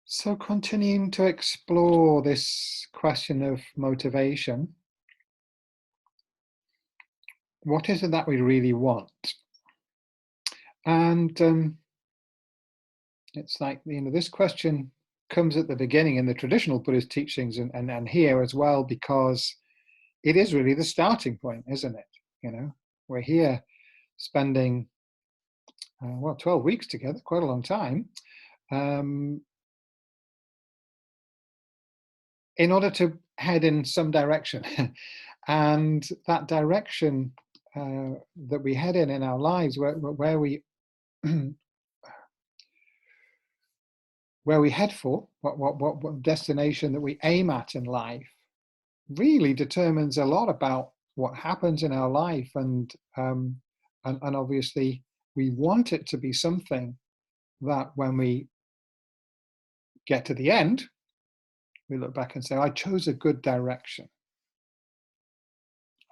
So continuing to explore this question of motivation, what is it that we really want? And it's like, this question comes at the beginning in the traditional Buddhist teachings and here as well, because it is really the starting point, isn't it? We're here spending, 12 weeks together, quite a long time, in order to head in some direction. And that direction that we head in our lives, where we where we head for, what destination that we aim at in life, really determines a lot about what happens in our life, and obviously we want it to be something that when we get to the end, we look back and say, I chose a good direction.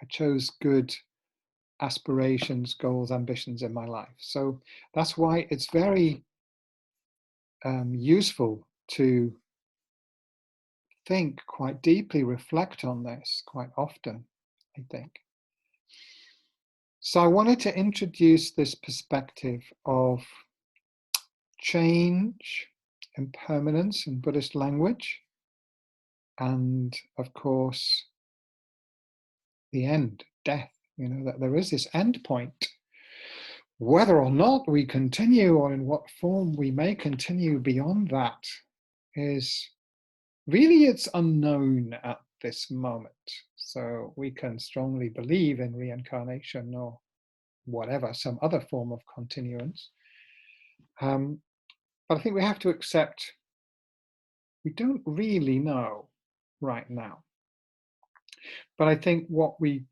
I chose good aspirations, goals, ambitions in my life. So that's why it's very useful to think quite deeply, reflect on this quite often, I think. So I wanted to introduce this perspective of change, impermanence in Buddhist language, and of course, the end, death, that there is this end point. Whether or not we continue, or in what form we may continue beyond that, is really, it's unknown at this moment. So we can strongly believe in reincarnation or whatever, some other form of continuance. But I think we have to accept we don't really know right now. But I think what we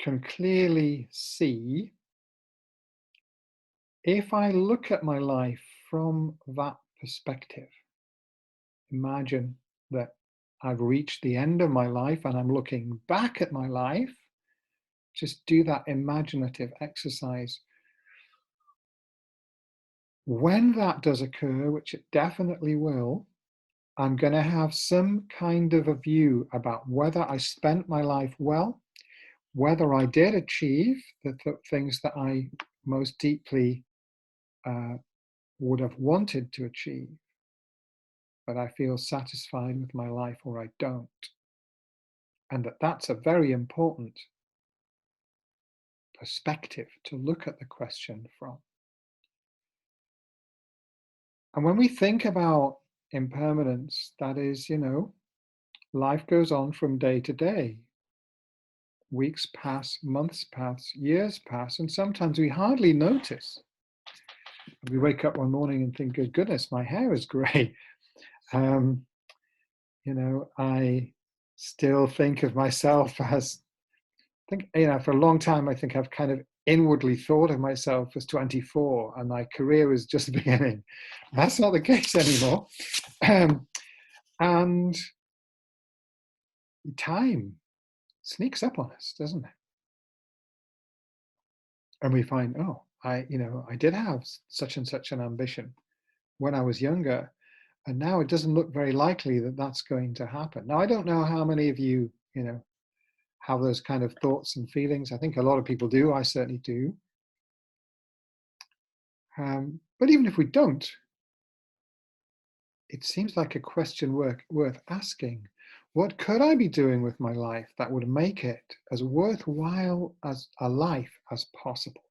can clearly see, if I look at my life from that perspective, imagine that I've reached the end of my life and I'm looking back at my life. Just do that imaginative exercise. When that does occur, which it definitely will, I'm going to have some kind of a view about whether I spent my life well, whether I did achieve the things that I most deeply would have wanted to achieve, but I feel satisfied with my life, or I don't. And that's a very important perspective to look at the question from. And when we think about impermanence, that is, life goes on from day to day. Weeks pass, months pass, years pass, and sometimes we hardly notice. We wake up one morning and think, good goodness, my hair is grey. I still think of myself as, for a long time, I think I've kind of inwardly thought of myself as 24 and my career is just beginning. That's not the case anymore. And time sneaks up on us, doesn't it? And we find, I did have such and such an ambition when I was younger, and now it doesn't look very likely that that's going to happen. Now, I don't know how many of you, have those kind of thoughts and feelings. I think a lot of people do. I certainly do. But even if we don't, it seems like a question worth asking. What could I be doing with my life that would make it as worthwhile as a life as possible?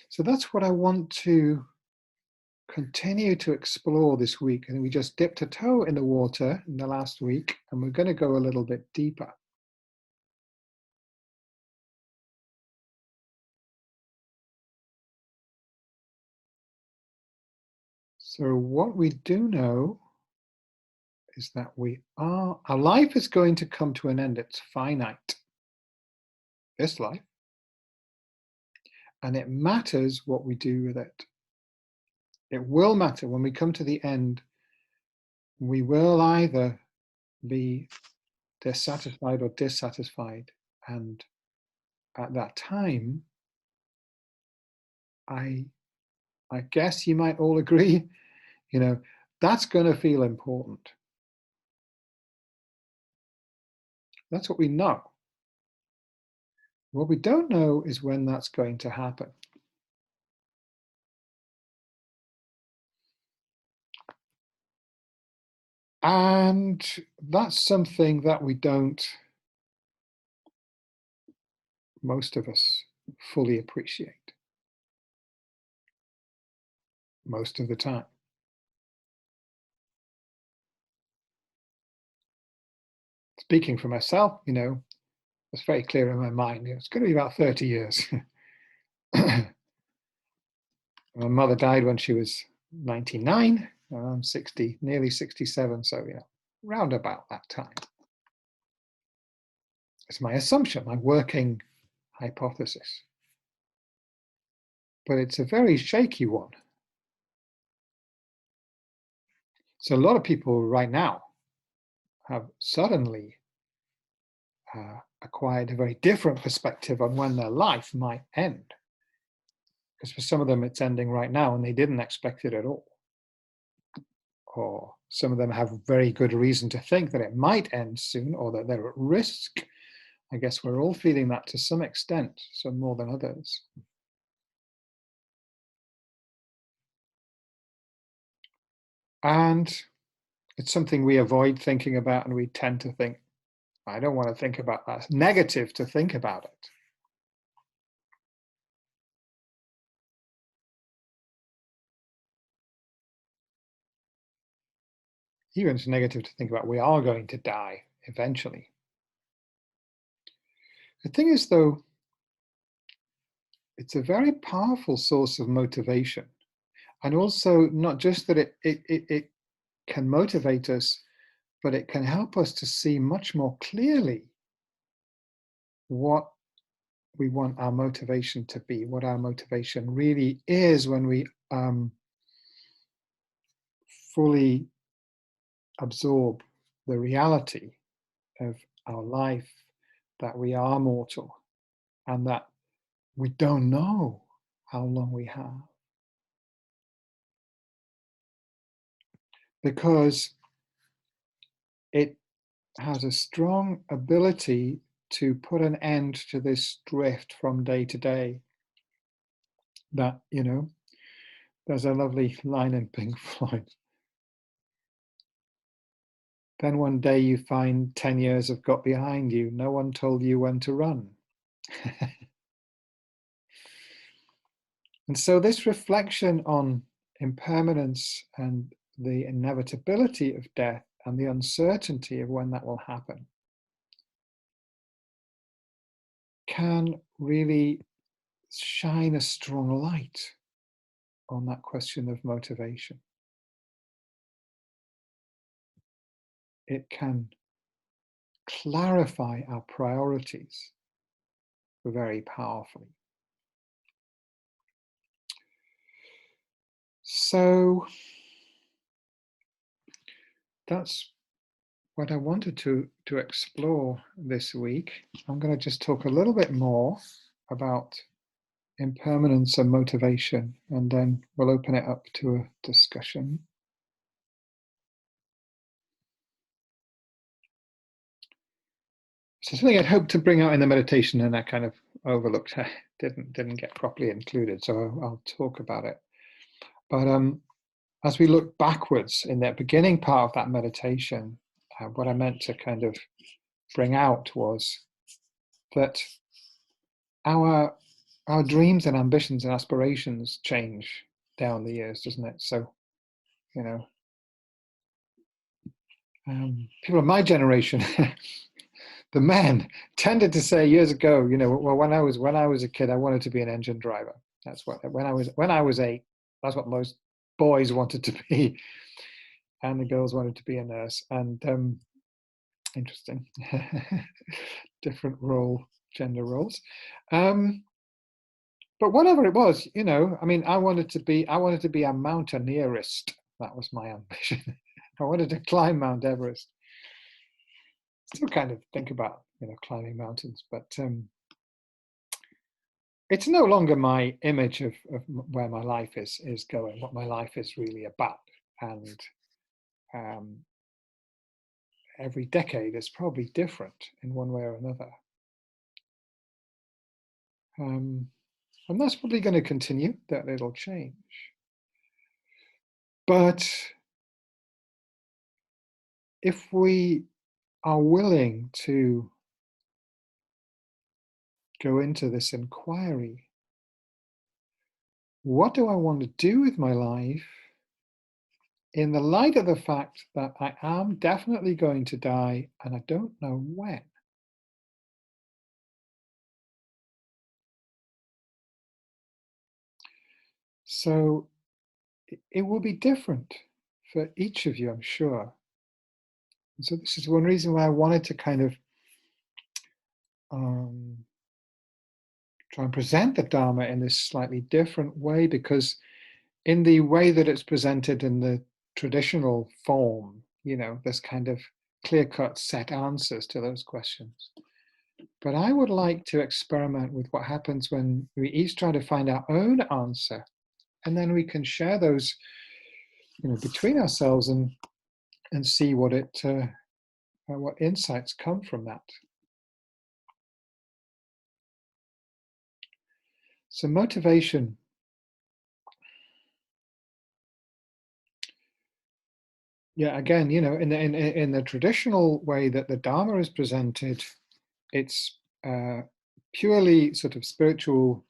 So that's what I want to continue to explore this week. And we just dipped a toe in the water in the last week, and we're going to go a little bit deeper. So what we do know is that our life is going to come to an end. It's finite, this life. And it matters what we do with it. It will matter when we come to the end. We will either be dissatisfied or dissatisfied. And at that time, I guess you might all agree, You know, that's going to feel important. That's what we know. What we don't know is when that's going to happen. And that's something that we don't, most of us, fully appreciate most of the time. Speaking for myself, it's very clear in my mind, it's going to be about 30 years. My mother died when she was 99, and I'm 60, nearly 67, so, round about that time. It's my assumption, my working hypothesis. But it's a very shaky one. So a lot of people right now have suddenly acquired a very different perspective on when their life might end. Because for some of them, it's ending right now and they didn't expect it at all. Or some of them have very good reason to think that it might end soon or that they're at risk. I guess we're all feeling that to some extent, some more than others. And it's something we avoid thinking about, and we tend to think, I don't want to think about that. It's negative to think about it. Even it's negative to think about we are going to die eventually. The thing is, though, it's a very powerful source of motivation. And also, not just that it can motivate us, but it can help us to see much more clearly what we want our motivation to be, what our motivation really is when we fully absorb the reality of our life, that we are mortal and that we don't know how long we have. Because it has a strong ability to put an end to this drift from day to day. That, there's a lovely line in Pink Floyd. Then one day you find 10 years have got behind you. No one told you when to run. And so this reflection on impermanence and the inevitability of death and the uncertainty of when that will happen can really shine a strong light on that question of motivation. It can clarify our priorities very powerfully. So that's what I wanted to explore this week. I'm going to just talk a little bit more about impermanence and motivation, and then we'll open it up to a discussion. So something I'd hoped to bring out in the meditation and I kind of overlooked, didn't get properly included, so I'll talk about it. But as we look backwards in that beginning part of that meditation, what I meant to kind of bring out was that our dreams and ambitions and aspirations change down the years, doesn't it? So, people of my generation, the men tended to say years ago, well, when I was a kid, I wanted to be an engine driver. That's what when I was 8, that's what most boys wanted to be, and the girls wanted to be a nurse. And interesting, different gender roles. But whatever it was, I wanted to be a mountaineerist. That was my ambition. I wanted to climb Mount Everest. Still kind of think about, climbing mountains, but it's no longer my image of where my life is going, what my life is really about. and um, every decade is probably different in one way or another. And that's probably going to continue, that it'll change. But if we are willing to go into this inquiry, what do I want to do with my life in the light of the fact that I am definitely going to die and I don't know when? So it will be different for each of you, I'm sure. And so this is one reason why I wanted to kind of um, try and present the Dharma in this slightly different way, because in the way that it's presented in the traditional form, there's kind of clear-cut set answers to those questions. But I would like to experiment with what happens when we each try to find our own answer, and then we can share those, between ourselves and see what insights come from that. So motivation. Yeah, again, in the traditional way that the Dharma is presented, it's purely sort of spiritual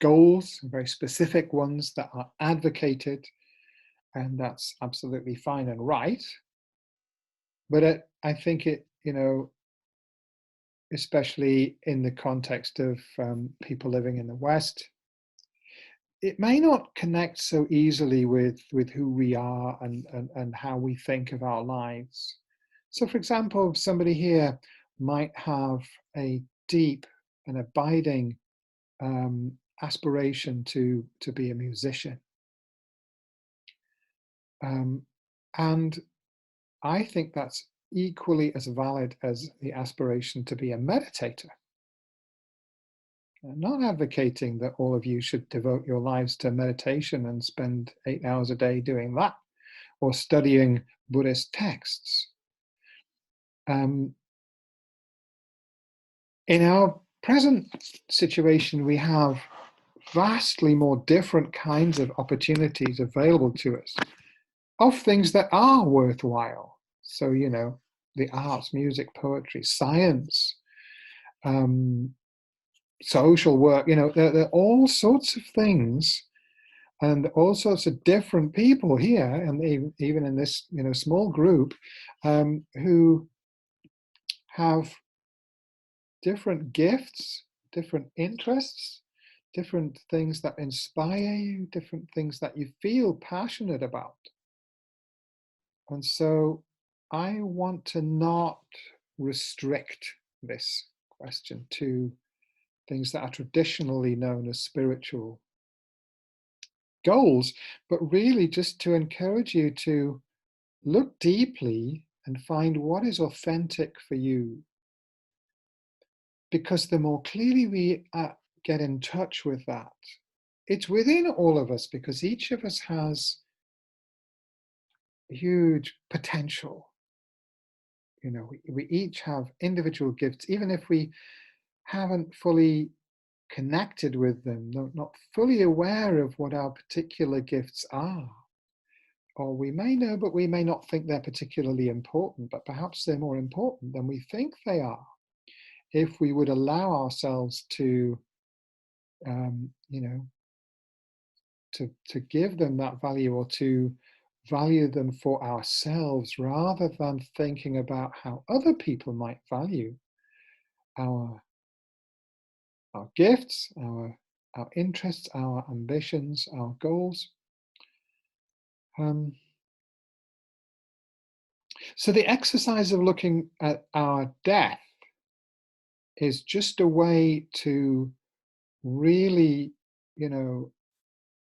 goals, very specific ones that are advocated, and that's absolutely fine and right. But I think it, especially in the context of people living in the West, it may not connect so easily with who we are and how we think of our lives. So, for example, somebody here might have a deep and abiding aspiration to be a musician. And I think that's equally as valid as the aspiration to be a meditator. I'm not advocating that all of you should devote your lives to meditation and spend 8 hours a day doing that, or studying Buddhist texts. In our present situation, we have vastly more different kinds of opportunities available to us of things that are worthwhile. So, the arts, music, poetry, science, social work, there are all sorts of things and all sorts of different people here, and even in this, small group, who have different gifts, different interests, different things that inspire you, different things that you feel passionate about. And so I want to not restrict this question to things that are traditionally known as spiritual goals, but really just to encourage you to look deeply and find what is authentic for you. Because the more clearly we get in touch with that, it's within all of us, because each of us has huge potential. We each have individual gifts, even if we haven't fully connected with them, not fully aware of what our particular gifts are. Or we may know, but we may not think they're particularly important, but perhaps they're more important than we think they are, if we would allow ourselves to, to give them that value, or to value them for ourselves, rather than thinking about how other people might value our gifts, our interests, our ambitions, our goals. So the exercise of looking at our death is just a way to really,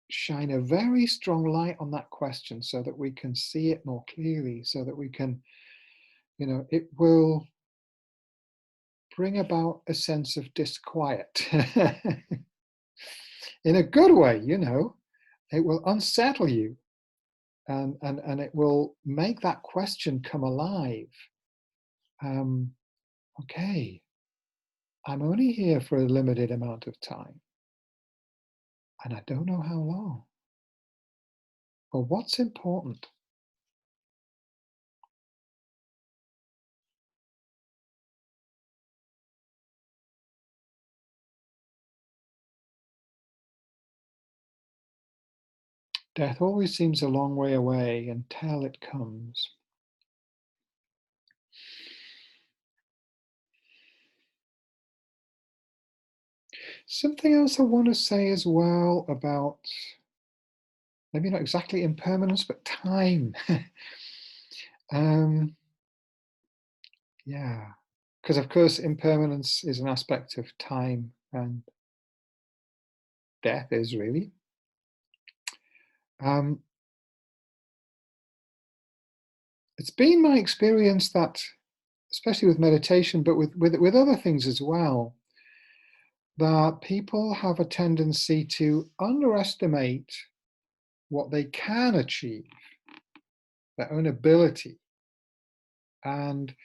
shine a very strong light on that question, so that we can see it more clearly, so that we can, it will bring about a sense of disquiet in a good way. It will unsettle you. and it will make that question come alive. Um, okay, I'm only here for a limited amount of time, and I don't know how long. But what's important? Death always seems a long way away until it comes. Something else I want to say as well about maybe not exactly impermanence, but time. um, yeah, because of course impermanence is an aspect of time, and death is really. Um, it's been my experience that, especially with meditation, but with other things as well, that people have a tendency to underestimate what they can achieve, their own ability. And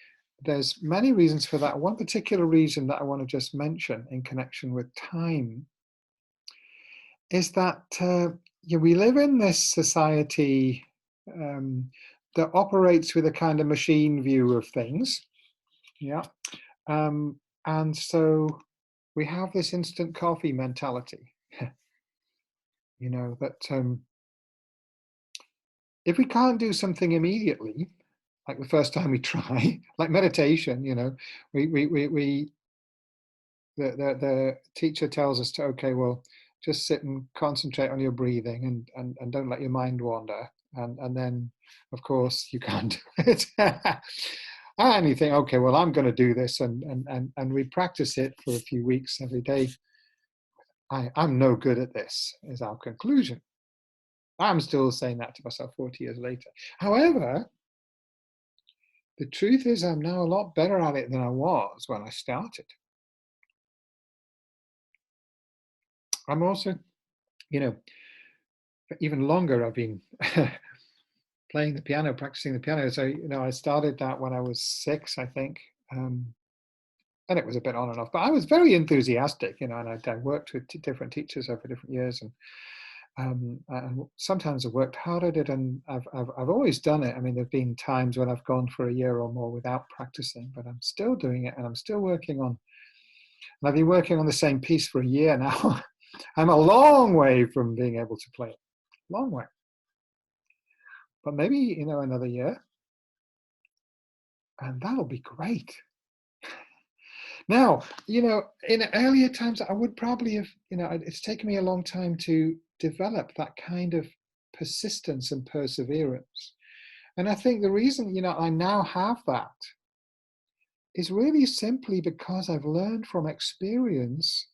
there's many reasons for that. One particular reason that I want to just mention in connection with time is that we live in this society um, that operates with a kind of machine view of things. Yeah. Um, and so we have this instant coffee mentality, that if we can't do something immediately, like the first time we try, like meditation, we the teacher tells us to, okay, well, just sit and concentrate on your breathing and don't let your mind wander. And then, of course, you can't do it. And you think, okay, well, I'm going to do this. And we practice it for a few weeks every day. I'm no good at this, is our conclusion. I'm still saying that to myself 40 years later. However, the truth is I'm now a lot better at it than I was when I started. I'm also, you know, for even longer I've been playing the piano, practicing the piano. So, I started that when I was 6, I think. And it was a bit on and off, but I was very enthusiastic, and I worked with different teachers over different years. And sometimes I've worked hard at it, and I've always done it. I mean, there've been times when I've gone for a year or more without practicing, but I'm still doing it, and I'm still working on. And I've been working on the same piece for a year now. I'm a long way from being able to play it, long way. But maybe another year, and that'll be great. Now, in earlier times, I would probably have, it's taken me a long time to develop that kind of persistence and perseverance. And I think the reason, I now have that is really simply because I've learned from experience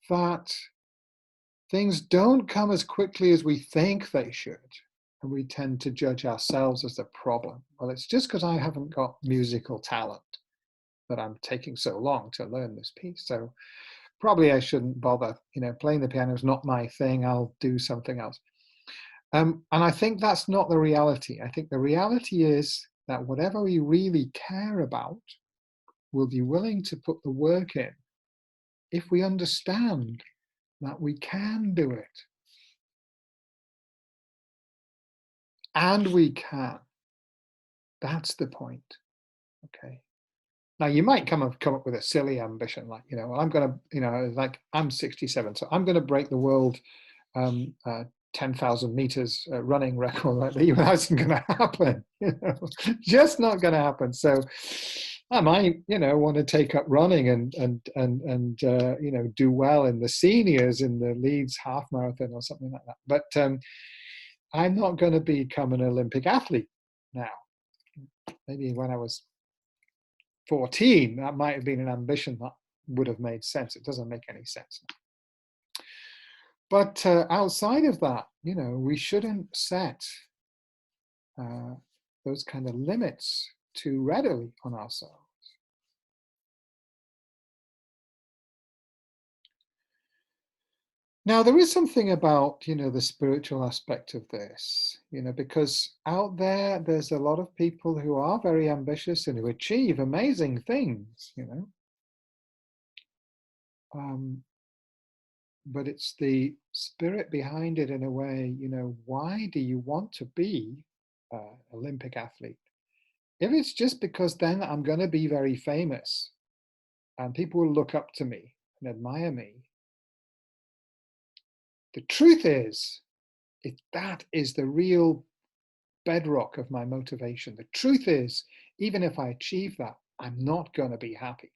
that things don't come as quickly as we think they should. And we tend to judge ourselves as the problem. Well, it's just because I haven't got musical talent that I'm taking so long to learn this piece. So probably I shouldn't bother. Playing the piano is not my thing. I'll do something else. And I think that's not the reality. I think the reality is that whatever we really care about, we'll be willing to put the work in if we understand that we can do it. And we can. That's the point. Okay. Now you might come up with a silly ambition, like, well, I'm going to, like I'm 67, so I'm going to break the world 10,000 meters running record. Like that. That's not going to happen. Just not going to happen. So I might, want to take up running and do well in the seniors in the Leeds half marathon or something like that. But I'm not going to become an Olympic athlete now. Maybe when I was 14, that might have been an ambition that would have made sense. It doesn't make any sense now. But outside of that, we shouldn't set those kind of limits too readily on ourselves. Now, there is something about, the spiritual aspect of this, because out there, there's a lot of people who are very ambitious and who achieve amazing things. Um, but it's the spirit behind it in a way, why do you want to be an Olympic athlete? If it's just because then I'm going to be very famous and people will look up to me and admire me, the truth is, if that is the real bedrock of my motivation, the truth is, even if I achieve that, I'm not going to be happy.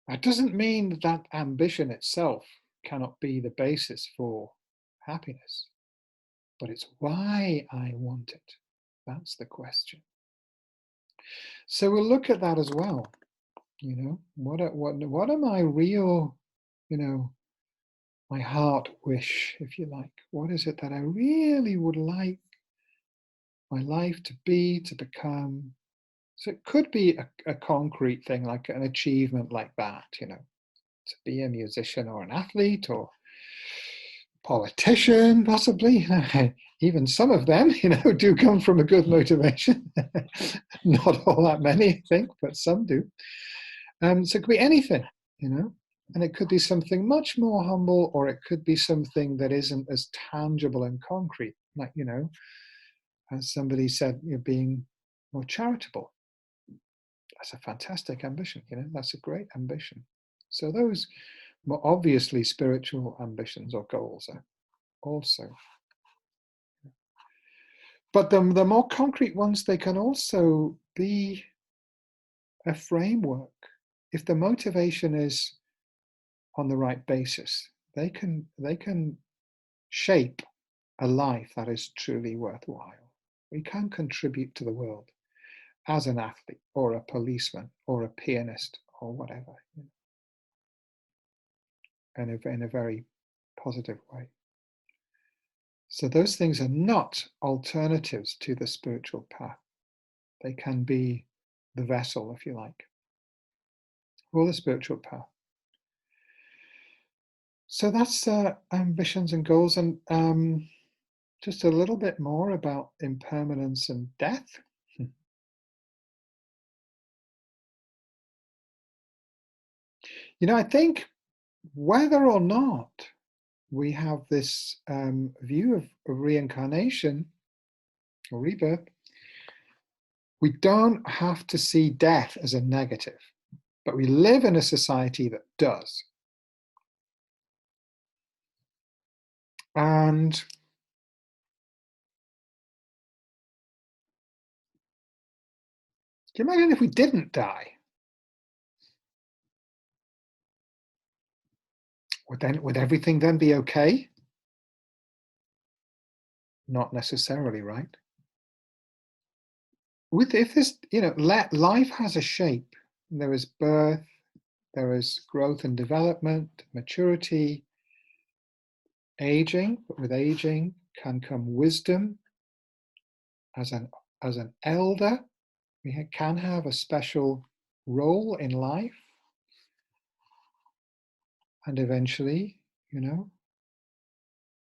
That doesn't mean that ambition itself cannot be the basis for happiness, but it's why I want it. That's the question. So we'll look at that as well. What are my real, my heart wish, if you like? What is it that I really would like my life to be, to become? So it could be a concrete thing, like an achievement like that, to be a musician or an athlete or politician, possibly. Even some of them, do come from a good motivation. Not all that many, I think, but some do. So it could be anything, and it could be something much more humble, or it could be something that isn't as tangible and concrete, like, as somebody said, being more charitable. That's a fantastic ambition, that's a great ambition. So those more obviously spiritual ambitions or goals are also. But the more concrete ones, they can also be a framework. If the motivation is on the right basis, they can shape a life that is truly worthwhile. We can contribute to the world as an athlete or a policeman or a pianist or whatever, in a very positive way. So those things are not alternatives to the spiritual path. They can be the vessel, if you like, for the spiritual path. So that's ambitions and goals, and just a little bit more about impermanence and death. I think whether or not we have this view of reincarnation or rebirth, we don't have to see death as a negative, but we live in a society that does. And can you imagine if we didn't die? Would everything then be okay? Not necessarily, right? If this, life has a shape. There is birth, there is growth and development, maturity, aging. But with aging can come wisdom. As an elder, we can have a special role in life, and eventually,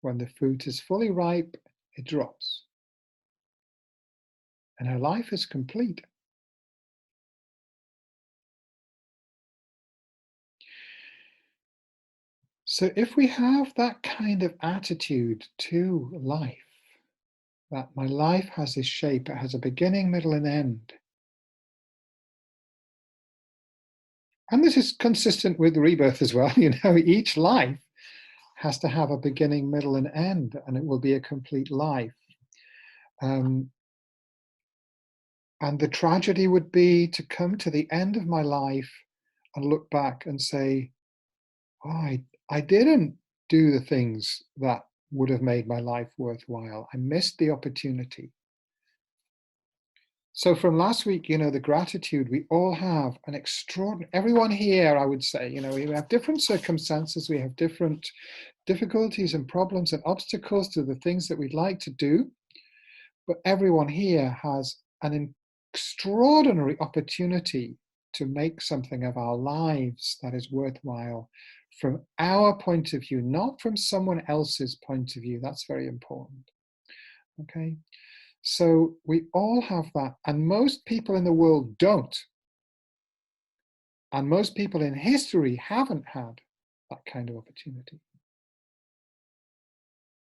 when the fruit is fully ripe, it drops, and her life is complete. So if we have that kind of attitude to life, that my life has this shape, it has a beginning, middle, and end. And this is consistent with rebirth as well. Each life has to have a beginning, middle, and end, and it will be a complete life. And the tragedy would be to come to the end of my life and look back and say, oh, I didn't do the things that would have made my life worthwhile. I missed the opportunity. So from last week, the gratitude, we all have an extraordinary, everyone here, I would say, we have different circumstances, we have different difficulties and problems and obstacles to the things that we'd like to do, but everyone here has an extraordinary opportunity to make something of our lives that is worthwhile from our point of view, not from someone else's point of view. That's very important. Okay, so we all have that, and most people in the world don't. And most people in history haven't had that kind of opportunity.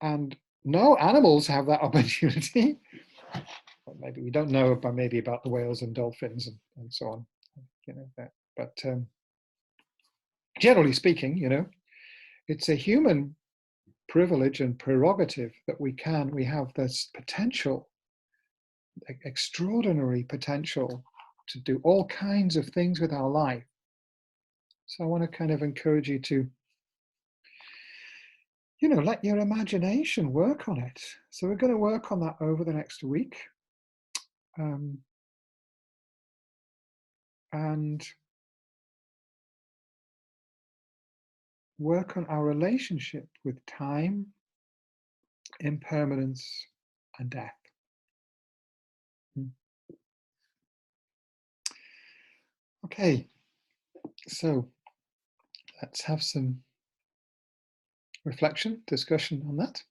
And no animals have that opportunity. Well, maybe we don't know about maybe about the whales and dolphins and so on, you know that. But generally speaking, you know, it's a human privilege and prerogative that we have this potential, extraordinary potential to do all kinds of things with our life. So I want to kind of encourage you to, you know, let your imagination work on it. So we're going to work on that over the next week. And work on our relationship with time, impermanence, and death. Okay, so let's have some reflection, discussion on that.